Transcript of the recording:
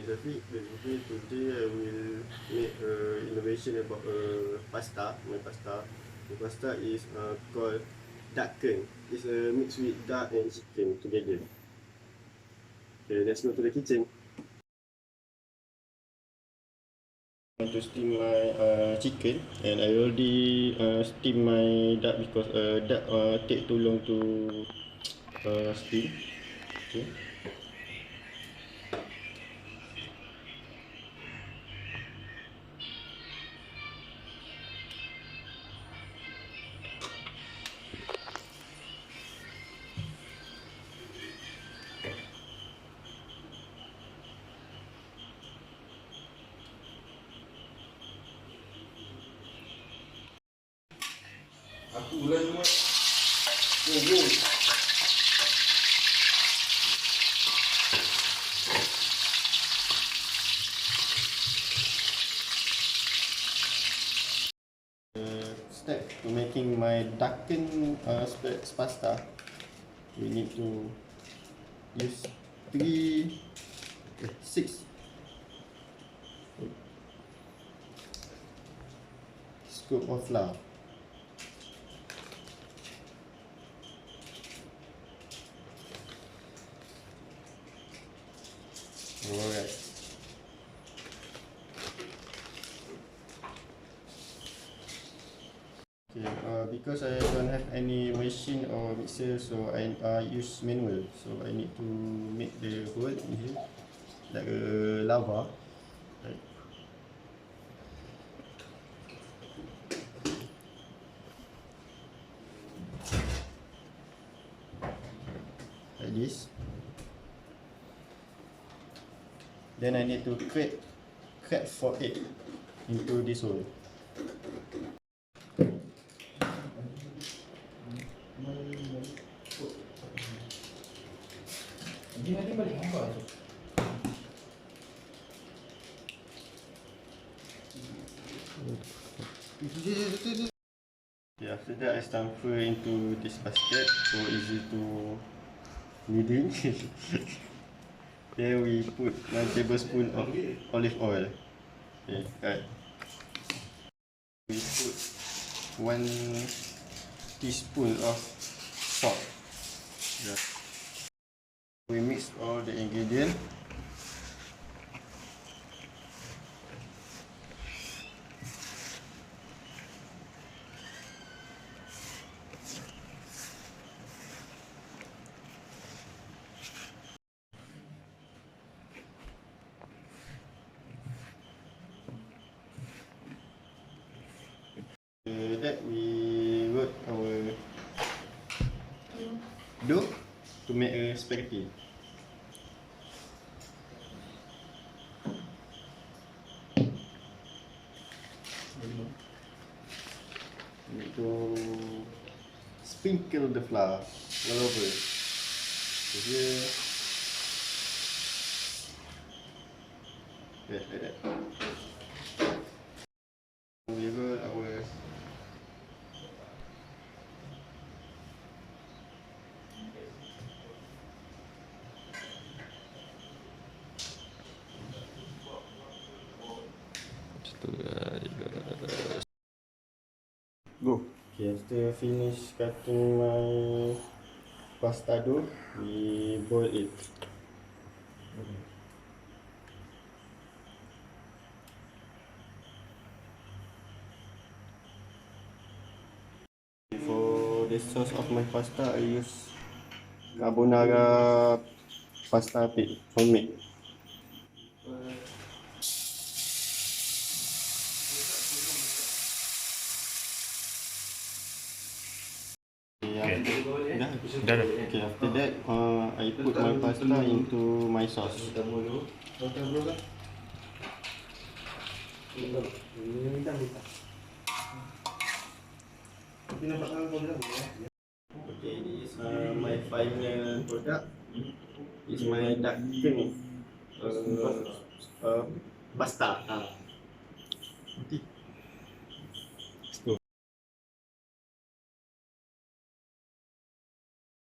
Zafiq, basically today I will make innovation about pasta. My pasta. The pasta is called ducken. It's a mix with duck and chicken together. Okay, let's go to the kitchen. I want to steam my chicken, and I already steam my duck because duck take too long to steam. Okay. Aku ulang semua. Go. Step to making my ducken pasta, we need to use 6 scoop of flour. Alright. Okay, because I don't have any machine or mixer, so I use manual. So I need to make the hole in here like a lava. Right. Like this. Then I need to crack for egg into this hole. Dia nanti balik hampa je. Okay, after that I transfer into this basket so easy to kneading. Then we put 1 tablespoon of olive oil. Okay, right. We put 1 teaspoon of salt. Yeah. We mix all the ingredients. That we work our dough to make a spaghetti. We need to sprinkle the flour all over. So here, yes, like that. We roll our go. Okay, after finish cutting my pasta dough, we boil it. For the sauce of my pasta, I use carbonara pasta paste homemade. Dah. Okay, after that, I put my pasta into my sauce. Okay, this is my final product. It's my duck pasta.